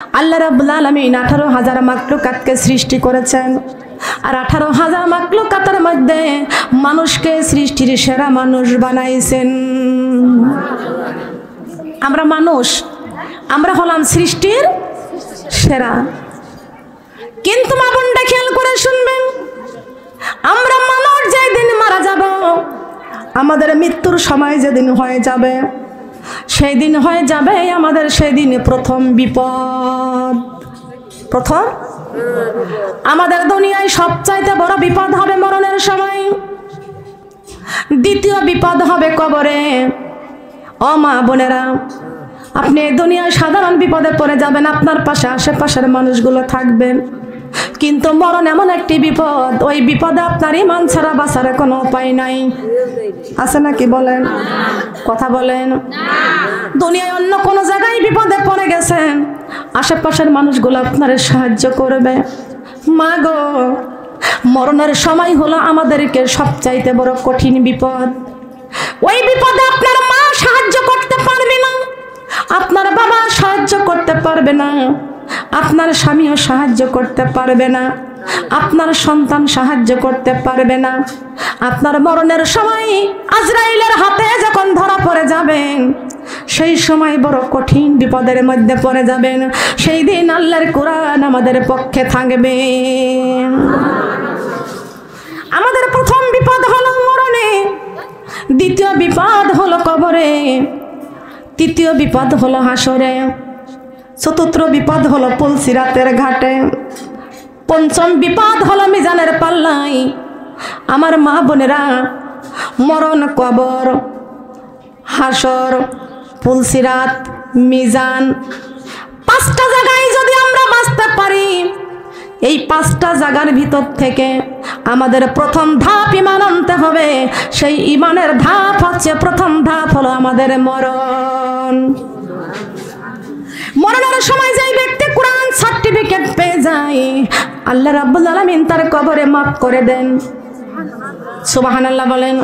আল্লাহ রাব্বুল আলামিন 18,000 মাখলুকাতকে সৃষ্টি করেছেন। আর 18,000 মাখলুকাতের মধ্যে মানুষকে সৃষ্টির সেরা মানুষ বানাইছেন। আমরা মানুষ, আমরা হলাম সৃষ্টির সেরা। কিন্তু মা বোনটা খেয়াল করে শুনবেন, আমরা মানুষ যেদিন মারা যাব, আমাদের মৃত্যুর সময় যেদিন হয়ে যাবে, সেই দিন হয়ে যাবে আমাদের সেই দিন প্রথম বিপদ। প্রথম আমাদের দুনিয়ায় সবচাইতে বড় বিপদ হবে মরণের সময়। দ্বিতীয় বিপদ হবে কবরে। ও মা বোনেরা, আপনি এই দুনিয়ায় সাধারণ বিপদে পড়ে যাবেন, আপনার পাশে আশেপাশের মানুষগুলো থাকবেন, কিন্তু মরণ এমন একটি বিপদ, ওই বিপদে আপনার ঈমান ছাড়া বাঁচার কোনো উপায় নাই। আছে নাকি বলেন? কথা বলেন। দুনিয়ায় অন্য কোনো জায়গায় বিপদে পড়ে গেছেন, আশেপাশের মানুষগুলো আপনার সাহায্য করবে। মা গো, মরণের সময় হলো আমাদেরকে সবচাইতে বড় কঠিন বিপদ। ওই বিপদে আপনার মা সাহায্য করতে পারবে না, আপনার বাবা সাহায্য করতে পারবে না, আপনার স্বামীও সাহায্য করতে পারবে না, আপনার সন্তান সাহায্য করতে পারবে না। আপনার মরণের সময় আজরাইলের হাতে যখন ধরা পড়ে যাবেন, সেই সময় বড় কঠিন বিপদের মধ্যে পড়ে যাবেন। সেই দিন আল্লাহর কোরআন আমাদের পক্ষে থাকবে। আমাদের প্রথম বিপদ হলো মরণে, দ্বিতীয় বিপদ হলো কবরে, তৃতীয় বিপদ হলো হাসরে, চতুর্থ বিপদ হলো পুলসিরাতের ঘাটে, পঞ্চম বিপদ হলো মিজানের পাল্লায়। আমার মা বোনেরা, মরণ, কবর, হাসর, পুলসিরাত, মিজান, পাঁচটা জায়গায় যদি আমরা বাঁচতে পারি, এই পাঁচটা জায়গার ভিতর থেকে আমাদের প্রথম ধাপ ঈমান আনতে হবে। সেই ঈমানের ধাপ হচ্ছে, প্রথম ধাপ হলো আমাদের মরণ। মরণের সময় যেই ব্যক্তি কোরআন সার্টিফিকেট পেয়ে যায়, আল্লাহ রাব্বুল আলামিন তার কবরে মাফ করে দেন। সুবহানাল্লাহ বলেন।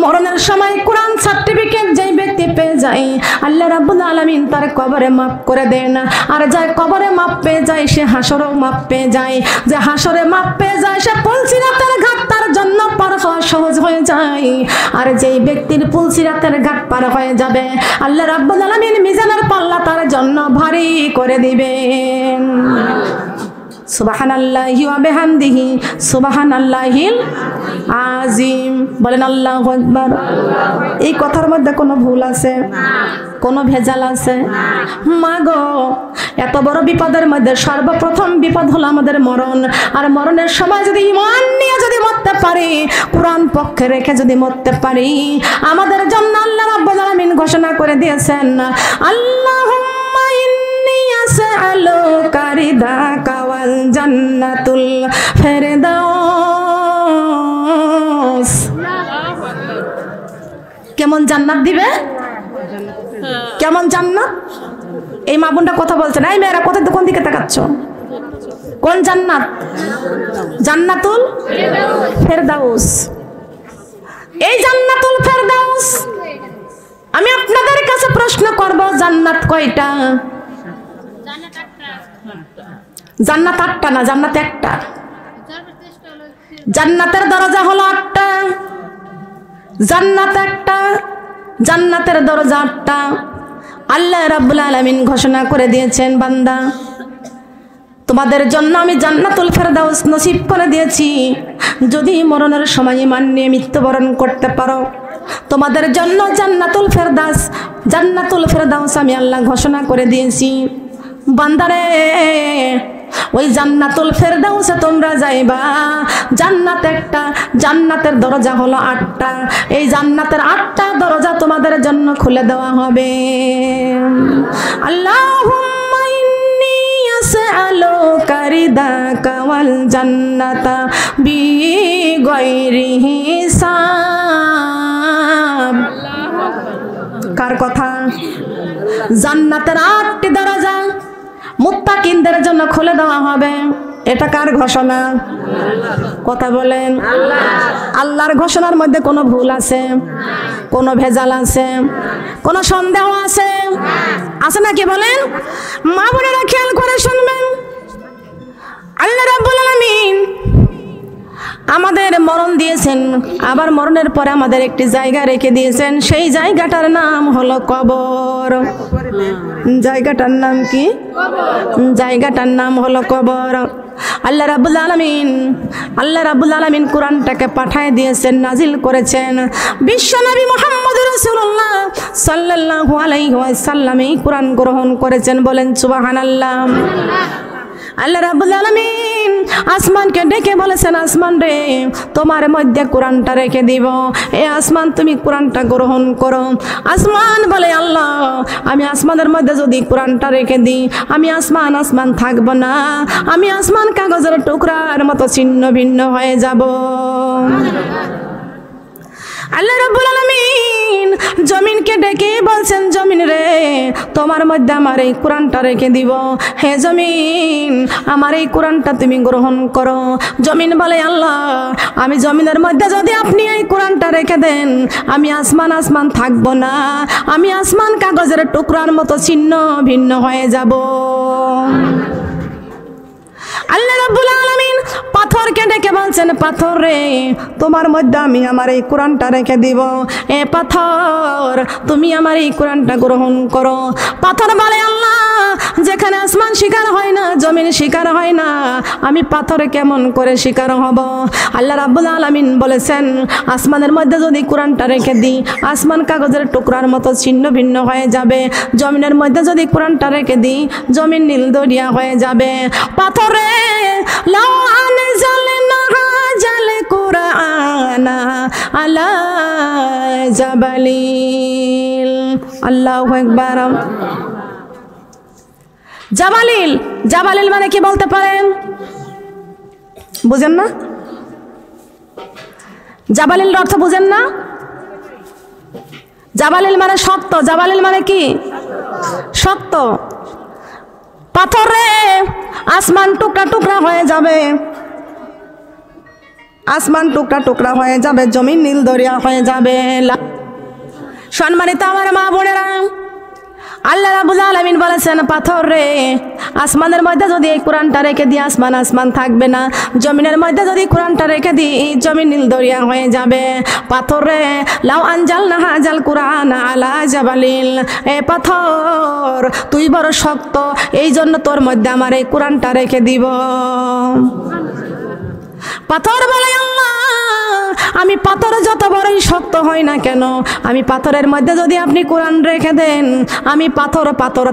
মরণের সময় কোরআন সার্টিফিকেট যেই ব্যক্তি পেয়ে যায়, আল্লাহ রাব্বুল আলামিন তার কবরে মাফ করে দেন। আর যার কবরে মাফ পেয়ে যায়, সে হাসরেও মাফ পেয়ে যায়। যে হাসরে মাফ পেয়ে যায়, সে পুলসিরাতের ঘাট তার জন্য পার হওয়া সহজ হয়ে যায়। আর যেই ব্যক্তির পুলসিরাতের ঘাট পার হয়ে যাবে, আল্লাহ রাব্বুল আলামিন মিজানের পাল্লা তার জন্য ভারী করে দিবেন। সুবহানাল্লাহি ওয়া বিহামদিহি সুবহানাল্লাহিল আযীম। বলেন আল্লাহু আকবার। এই কথার মধ্যে কোনো ভুল আছে? কোনো ভেজাল আছে? মা গো, এত বড় বিপদের মধ্যে সর্বপ্রথম বিপদ হলো আমাদের মরণ। আর মরণের সময় যদি ঈমান নিয়ে যদি মরতে পারি, কোরআন পক্ষে রেখে যদি মরতে পারি, আমাদের জন্য আল্লাহ রাব্বুল আলামিন ঘোষণা করে দিয়েছেন, আল্লাহুম্মা ইন্নী আসআলুকা রিদাকা ওয়াল জান্নাতুল ফেরদাউস। কেমন জান্নাত দিবে? কেমন জান্নাত? এই মা বোনটা কথা বলছেন, এই মেয়েরা কোথায়, কোন দিকে তাকাচ্ছ? কোন জান্নাত? জান্নাতুল ফেরদাউস। এই জান্নাতুল ফেরদাউস, আমি আপনাদের কাছে প্রশ্ন করব, জান্নাত কয়টা? জান্নাত 8টা না, জান্নাত একটা। জান্নাতের দরজা হলো 8টা, জান্নাত একটা, জান্নাতের দরজা 8টা। আল্লাহ রাব্বুল আলামিন ঘোষণা করে দিয়েছেন, বান্দা, তোমাদের জন্য আমি জান্নাতুল ফেরদাউস নসিব করে দিয়েছি। যদি মরণের সময় ঈমান নিয়ে মৃত্যুবরণ করতে পারো, তোমাদের জন্য জান্নাতুল ফেরদাউস, জান্নাতুল ফেরদাউস আমি আল্লাহ ঘোষণা করে দিয়েছি। বান্দারে, ওই জান্নাতুল ফেরদাউসে তোমরা যাইবা। জান্নাত একটা, জান্নাতের দরজা হলো 8টা। এই জান্নাতের 8টা দরজা তোমাদের জন্য খুলে দেওয়া হবে। আল্লাহুম্মা ইন্নী আসআলুকা রিদাকা ওয়াল জান্নাতা বিগাইরি হিসাব। কার কথা? জান্নাতের 8টি দরজা মুত্তাকিনদের জন্য খুলে দেওয়া হবে। এটা কার ঘোষণা? কথা বলেন। আল্লাহর ঘোষণার মধ্যে কোনো ভুল আছে? কোনো ভেজাল আছে? কোনো সন্দেহ আছে? আছে নাকি বলেন? মা বোনেরা খেয়াল করে শুনবেন, আল্লাহ রাব্বুল আলামিন আমাদের মরণ দিয়েছেন, আবার মরণের পরে আমাদের একটি জায়গা রেখে দিয়েছেন। সেই জায়গাটার নাম হলো কবর। জায়গাটার নাম কি? জায়গাটার নাম হলো কবর। আল্লাহ রাব্বুল আলামিন কোরআনটাকে পাঠিয়ে দিয়েছেন, নাজিল করেছেন। বিশ্বনবী মুহাম্মদ রাসূলুল্লাহ সাল্লাল্লাহু আলাইহি ওয়াসাল্লাম এই কোরআন গ্রহণ করেছেন। বলেন সুবহানাল্লাহ। আল্লাহ রাব্বুল আলামিন আসমানকে ডেকে বলেছেন, আসমান রে, তোমার মধ্যে কোরআনটা রেখে দিব, এ আসমান তুমি কোরআনটা গ্রহণ করো। আসমান বলে, আল্লাহ, আমি আসমানের মধ্যে যদি কোরআনটা রেখে দিই, আমি আসমান থাকবো না, আমি আসমান কাগজের টুকরার মতো ছিন্ন ভিন্ন হয়ে যাব। আল্লাহ রাব্বুল আলামিন জমিনকে ডেকে বলছেন, জমিন রে, তোমার মধ্যে আমার এই কোরআনটা রেখে দিব, হে জমিন, আমার এই কোরআনটা তুমি গ্রহণ করো। জমিন বলে, আল্লাহ, আমি জমিনের মধ্যে যদি আপনি এই কোরআনটা রেখে দেন, আমি আসমান থাকবো না, আমি আসমান কাগজের টুকরার মতো ছিন্ন ভিন্ন হয়ে যাব। আল্লাহ রাব্বুল আলামিন পাথরকে ডেকে বলছেন, পাথর রে, তোমার মধ্যে আমি আমার এই কোরআনটা রেখে দিব, এ পাথর, তুমি আমার এই কোরআনটা গ্রহণ করো। পাথর বলে, আল্লাহ, যেখানে আসমান শিকার হয় না, জমিন শিকার হয় না, আমি পাথরে কেমন করে শিকার হব? আল্লাহ রাব্বুল আলামিন বলেছেন, আসমানের মধ্যে যদি কোরআনটা রেখে দিই, আসমান কাগজের টুকরার মতো ছিন্ন ভিন্ন হয়ে যাবে। জমিনের মধ্যে যদি কোরআনটা রেখে দিই, জমিন নীল দরিয়া হয়ে যাবে। পাথরে লাউ আনজালনা হাযাল কুরআনা আলা জাবালিল, আল্লাহু আকবার। জাবালিল মানে কি বলতে পারেন? বুঝেন না? জাবালিল অর্থ বুঝেন না? জাবালিল মানে শক্ত। জাবালিল মানে কি? শক্ত। পাথরে আসমান টুকরা টুকরা হয়ে যাবে, আসমান টুকরা টুকরা হয়ে যাবে, জমিন নীল দরিয়া হয়ে যাবে। সম্মানিত আমার মা বোনেরা, আল্লাহ রাব্বুল আলামিন বলেছেন, পাথর রে, আসমানের মধ্যে যদি এই কোরআনটা রেখে দিই, আসমান থাকবে না। জমিনের মধ্যে যদি কোরআনটা রেখে দিই, জমিন নীল দরিয়া হয়ে যাবে। পাথর রে, লাউ আনজালনা হাযাল কুরআনা আলা জাবালিল, এ পাথর, তুই বড় শক্ত, এই জন্য তোর মধ্যে আমার এই কোরআনটা রেখে দিব। পাথর বলে, আল্লাহ, আমি পাথর যত বড়ই শক্ত হয় না কেন, আমি পাথরের মধ্যে যদি আপনি কোরআন রেখে দেন, আমি পাথর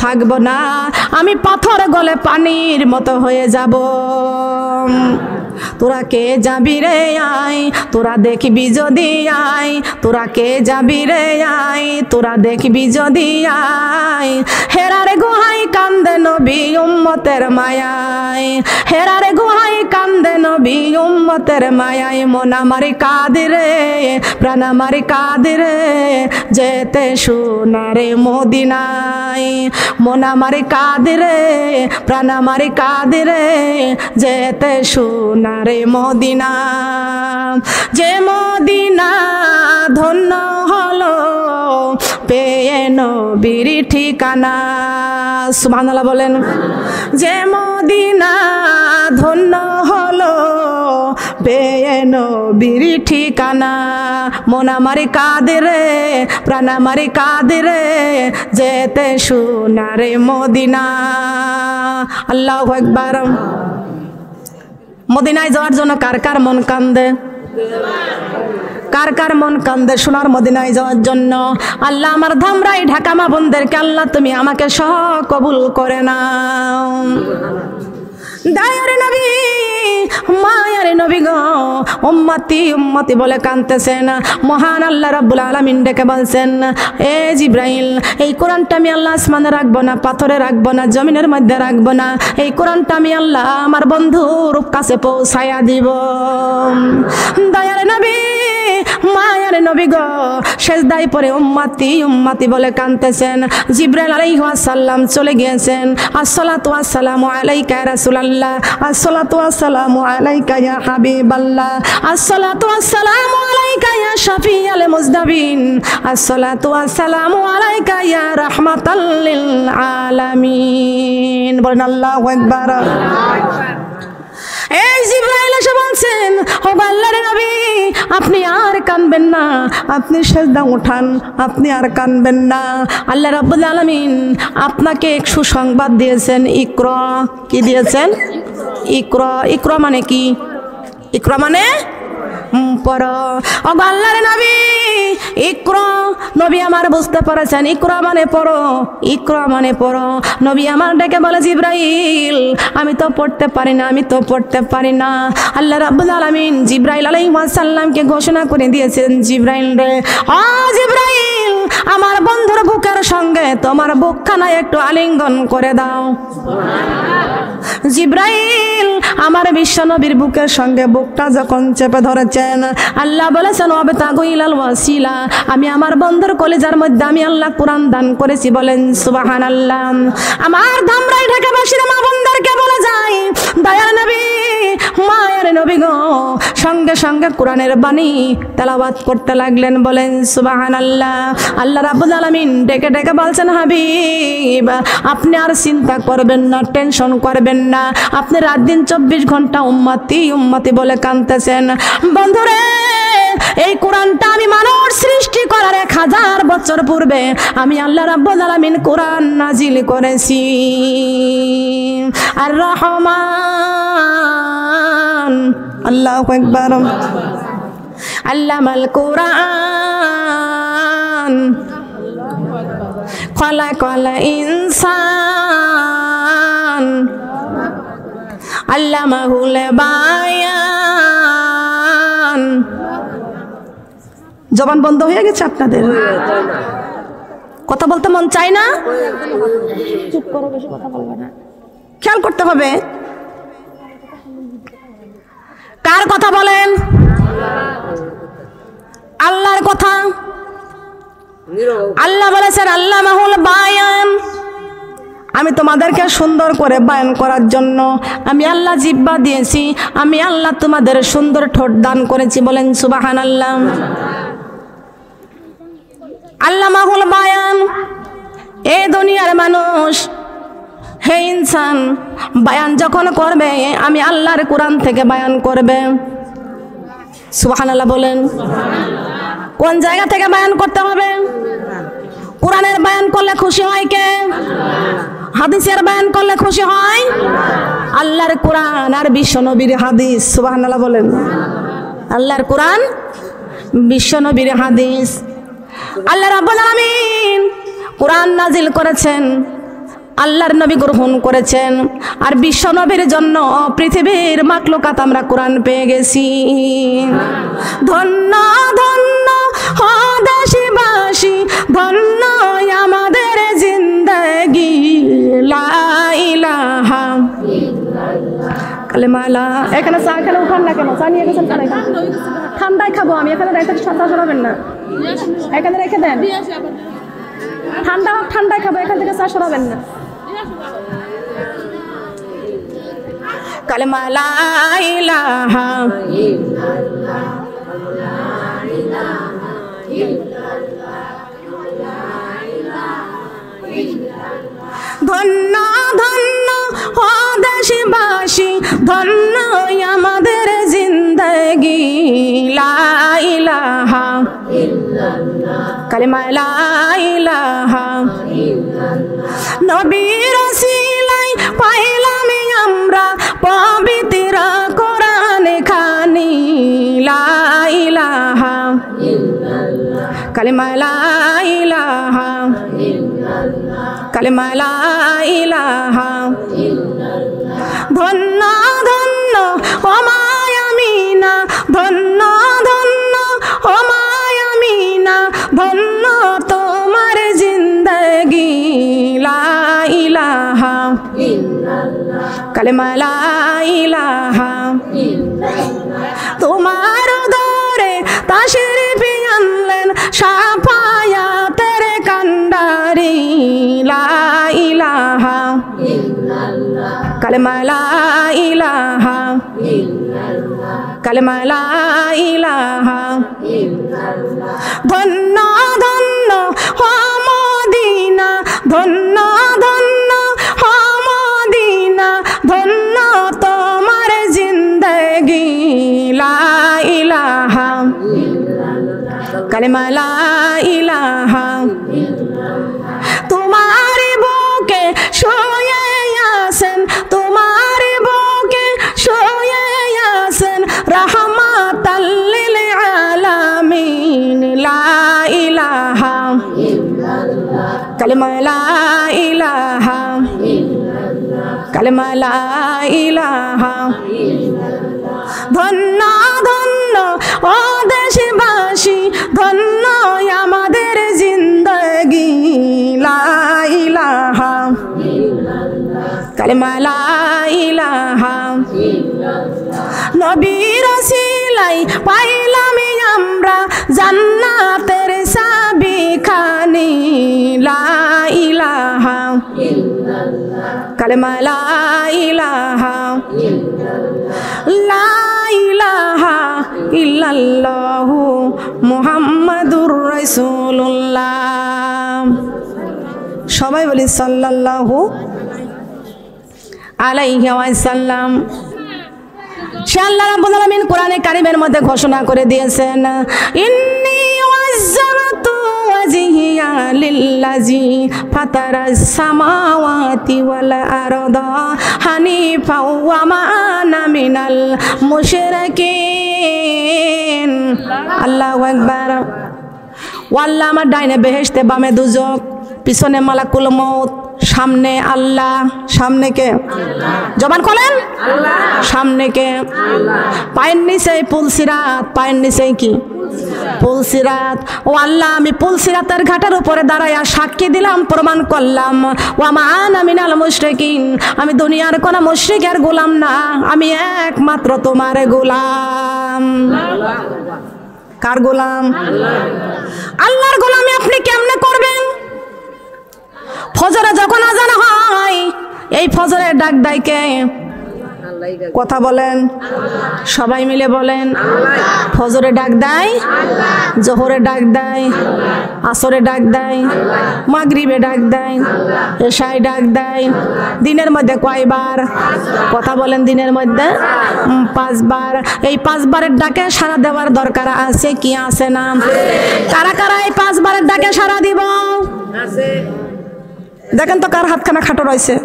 থাকবো না, আমি পাথর গলে পানির মতো হয়ে যাব। তোরা কে যাবি রে আয়, তোরা দেখবি যদি আয়, তোরা কে যাবি রে আয়, তোরা দেখবি যদি আয়। হেরারে গুহাই কান্দে নবী উম্মতের মায়ায়, হেরারে গুহাই কান্দে নবী উম্মতের মায়ায়। মন আমার কাঁদে, প্রাণ আমার কাঁদে, যেতে সোনারে মদিনায়। মন আমার কাঁদে, প্রাণ আমার কাঁদে, যেতে সোনারে মদিনা। যে মদিনা ধন্য হলো পেয়ে নবীর ঠিকানা। সুবহানাল্লাহ বলেন। যে মদিনা ধন্য হলো পেয়ে নবীর ঠিকানা। মন আমার কাঁদে রে, প্রাণ আমার কাঁদে রে, যেতে সোনারে মদিনা। আল্লাহু আকবার। মদিনায় যাওয়ার জন্য কার কার মন কান্দে? কার কার মন কান্দে সোনার মদিনায় যাওয়ার জন্য? আল্লাহ আমার ধামরাই ঢাকা মা বোনদেরকে আল্লাহ তুমি আমাকে সহ কবুল করে নাও। দায়ারে নবী, মায়ারে নবী গো, উম্মতি উম্মতি বলে কাঁদতেছেন। মহান আল্লাহ রাব্বুল আলামিন ডেকে বলছেন, এ জিব্রাইল, এই কোরআনটা আমি আল্লাহ আসমানে রাখবো না, পাথরে রাখবো না, জমিনের মধ্যে রাখবো না, এই কোরআনটা আমি আল্লাহ আমার বন্ধুর কাছে পৌঁছায়া দিব। দয়ারে নবী, মায়ের নবী গো সেজদায় পড়ে উম্মতি উম্মতি বলে কাঁদতেছেন। জিবরাইল আলাইহিস সালাম চলে গিয়েছেন। আসসালাতু ওয়াসসালামু আলাইকা ইয়া রাসূলুল্লাহ, আসসালাতু ওয়াসসালামু আলাইকা ইয়া হাবিবাল্লাহ, আসসালাতু ওয়াসসালামু আলাইকা ইয়া শাফিয়াল মুজনাবিন, আসসালাতু ওয়াসসালামু আলাইকা ইয়া রাহমাতাল লিল আলামিন। বলেন আল্লাহু আকবার। এই জিবরাইল এসে বলছেন, ও আল্লাহর নবী আপনি আর কাঁদবেন না, আপনি সেজদা উঠান, আপনি আর কাঁদবেন না। আল্লাহ রাব্বুল আলামিন আপনাকে এক সুসংবাদ দিয়েছেন। ইকরা, কি দিয়েছেন? ইকরা। ইকরা মানে কি? ইকরা মানে পড়ো। ও আল্লাহর নবী ইকরা, নবী আমার বুঝতে পারেছেন ইকরা মানে পড়ো, ইকরা মানে পড়ো। নবী আমার ডেকে বলে, জিবরাইল আমি তো পড়তে পারি না, আমি তো পড়তে পারি না। আল্লাহ রাব্বুল আলামিন জিবরাইল আলাইহিস সালামকে ঘোষণা করে দিয়েছেন, জিবরাইল রে, ও জিবরাইল আমার বন্ধুর বুকের সঙ্গে তোমার বুকখানা একটু আলিঙ্গন করে দাও। জিবরাইল আমার বিশ্বনবীর বুকের সঙ্গে বুকটা যখন চেপে ধরেছেন, আল্লাহ বলেছেন ওয়াবতাগু ইলাল ওয়াসিলা, আমি আমার বন্ধুর কলিজার মধ্যে আমি আল্লাহ কোরআন দান করেছি। বলেন সুবহানাল্লাহ। আমার ধামরাই ঢাকাবাসীর মা বোনদেরকে বলে যাই, দয়ার নবী মায়ের নবী গো সঙ্গে সঙ্গে কোরআনের বাণী তেলাওয়াত করতে লাগলেন। বলেন সুবহানাল্লাহ। আল্লাহ রাব্বুল আলামিন ডেকে ডেকে বলছেন, হাবিব আপনি আর চিন্তা করবেন না, টেনশন করবেন না, আপনি রাত দিন 24 ঘন্টা উম্মতি উম্মতি বলে কাঁদতেছেন। বন্ধুরে এই কোরআনটা আমি মানব সৃষ্টি করার 1000 বছর পূর্বে আমি আল্লাহ রাব্বুল আলামিন কোরআন নাজিল করেছি। আর রহমান আল্লাহু আকবার, আল্লামাল কোরআন খালাকাল ইনসান আল্লামাহুল বায়ান। জবান বন্ধ হয়ে গেছে আপনাদের? কথা বলতে মন চায় না? চুপ করো, বেশি কথা বলবে না। খেয়াল করতে হবে কার কথা বলেন? আল্লাহর কথা। আল্লাহ বলেছেন আল্লামাহুল বায়ান, আমি তোমাদেরকে সুন্দর করে বয়ান করার জন্য আমি আল্লাহ জিহ্বা দিয়েছি, আমি আল্লাহ তোমাদের সুন্দর ঠোঁট দান করেছি। বলেন সুবহানাল্লাহ। আল্লামাহুল বায়ান, এই দুনিয়ার মানুষ হে ইনসান বয়ান যখন করবে আমি আল্লাহর কোরআন থেকে বয়ান করবে। সুবহানাল্লাহ বলেন। কোন জায়গা থেকে বয়ান করতে হবে? কোরআনের বয়ান করলে খুশি হয় কে? হাদিসের বয়ান করলে খুশি হয় আল্লাহর কোরআন আর বিশ্বনবীর হাদিস। সুবহানাল্লাহ বলেন। আল্লাহর কোরআন, বিশ্বনবীর হাদিস। আল্লাহ রাব্বুল আলামিন কোরআন নাজিল করেছেন, আল্লাহর নবী গ্রহণ করেছেন, আর বিশ্বনবীর জন্য পৃথিবীর মাখলুকাত আমরা কোরআন পেয়ে গেছি। ধন্য ধন্য দেশবাসী, ধন্য আমাদের জিন্দেগি, লা ইলাহা কালেমা লা। এখানে চা খেলে উঠান না কেন? চা নিয়ে গেছেন কেন? ঠান্ডায় খাবো আমি, এখানে রেখে সাথে সরাবেন না, এখানে রেখে দেন। ঠান্ডা হোক, ঠান্ডায় খাবো, এখান থেকে চা সরাবেন না। কালেমা লা ইলাহা ধন্য ধন্য ও দেশবাসী, ধন্য আমাদের জিন্দেগি, লা ইলাহা কালেমা লা ইলাহা। নবীর ওসিলায় পাইলাম আমরা পবিত্র কোরআন খানি, লা ইলাহা কালেমা লা ইলাহা কালেমা লা ইলাহা। ধন্য ধন্য ও মায়ামিনা, ধন্য ধন্য ও মায়ামিনা, ধন্য তোমার জিন্দেগি, লা ইলাহা কালেমা লা ইলাহা। তোমার দরে তাশরিফ আনলেন শাফায়াতের কান্ডারি লা ইলাহা ইল্লাল্লাহ কালেমা লা ইলাহা ইল্লাল্লাহ কালেমা লা ইলাহা ইল্লাল্লাহ ধন্য ধন্য হো মদিনা ধন্য ধন্য হো মদিনা ধন্য তোমার জিন্দেগি লা ইলাহা ইল্লাল্লাহ কালেমা লা ইলাহা ইল্লাল্লাহ তোমার বুকে শুয়ে আছেন তোমার বুকে শুয়ে আছেন রাহমাতাল লিল আলামিন লা ইলাহা ইল্লাল্লাহ কালেমা লা ইলাহা ইল্লাল্লাহ কালেমা লা ইলাহা ইল্লাল্লাহ ধন্য ধন্য ও দেশবাসী ধন্য আমাদের জিন্দেগি লা ইলাহা ইল্লাল্লাহ কালেমা লা ইলাহা ইল্লাল্লাহ নবীর ওসিলাই পাইলাম আমরা জান্নাতের চাবিখানি লা ইলাহা ইল্লাল্লাহ কালেমা লা ইলাহা ইল্লাল্লাহ লা ইলাহা ইল্লাল্লাহু মুহাম্মাদুর রাসূলুল্লাহ সবাই বলি সাল্লাল্লাহু আলাইহি ওয়াসাল্লাম সে আল্লাহ রাব্বুল আলামিন কোরআনে কারীমের মধ্যে ঘোষণা করে দিয়েছেন ইন্নী ওয়াজ্জাহতু ওয়াজহিয়া লিল্লাযী ফাতারাস সামাওয়াতি ওয়াল আরদা হানিফা ওয়া মা আনা মিনাল মুশরিকিন আল্লাহু আকবার ওয়াল্লাহ আমার ডাইনে বেহেশতে বামে দুজক পিছনে মালাকুল মউত সামনে আল্লাহ সামনে কে আল্লাহ জবান খোলেন আল্লাহ সামনে কে আল্লাহ পায়ের নিচে পুলসিরাত পায়ের নিচে কি পুলসিরাত ও আল্লাহ আমি পুলসিরাতের ঘাটের উপরে দাঁড়ায়া সাক্ষী দিলাম প্রমাণ করলাম ওয়া মা আনা মিনাল মুশরিকিন আমি দুনিয়ার কোন মুশরিকের গোলাম না আমি একমাত্র তোমার গোলাম কার গোলাম আল্লাহর গোলামি আপনি কেমনে করবেন ফজরে যখন আজান হয় এই ফজরের ডাক দেয় কে কথা বলেন সবাই মিলে বলেন ফজরে ডাক দেয় জোহরে ডাক দেয় আসরে ডাক দেয় মাগরিবে ডাক দেয় এশায় ডাক দেয় দিনের মধ্যে কয়বার কথা বলেন দিনের মধ্যে 5 বার এই 5 বারের ডাকে সাড়া দেওয়ার দরকার আছে কি আছে না কারা কারা এই 5 বারের ডাকে সাড়া দিব আছে দেখেন তো কার হাতখানা খাটো রয়েছে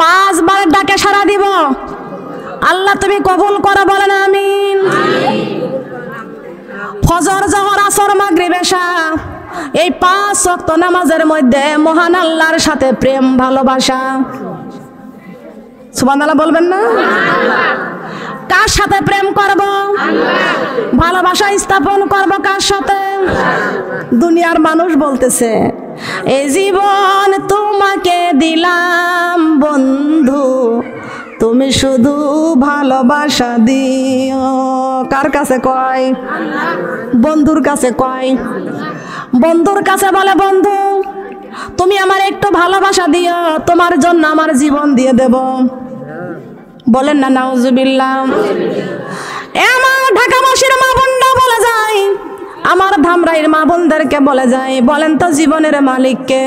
5 বারের ডাকে সাড়া দিব আল্লাহ তুমি কবুল করো বলেন আমিন ফজর জোহর আসর মাগরিব এশা এই 5 ওয়াক্ত নামাজের মধ্যে মহান আল্লাহর সাথে প্রেম ভালোবাসা সুবহানাল্লাহ বলবেন না কার সাথে প্রেম করব ভালোবাসা স্থাপন করব কার সাথে দুনিয়ার মানুষ বলতেছে এই জীবন তোমাকে দিলাম বন্ধু তুমি শুধু ভালোবাসা দিও কার কাছে কয় বন্ধুর কাছে কয় বন্ধুর কাছে বলে বন্ধু তুমি আমার একটু ভালোবাসা দিও তোমার জন্য আমার জীবন দিয়ে দেব বলেন না নাউজুবিল্লাহ আমার ঢাকাবাসীর মা বোনরা বলে যায় আমার ধামরাইয়ের মা বোনদেরকে বলে যায় বলেন তো জীবনের মালিক কে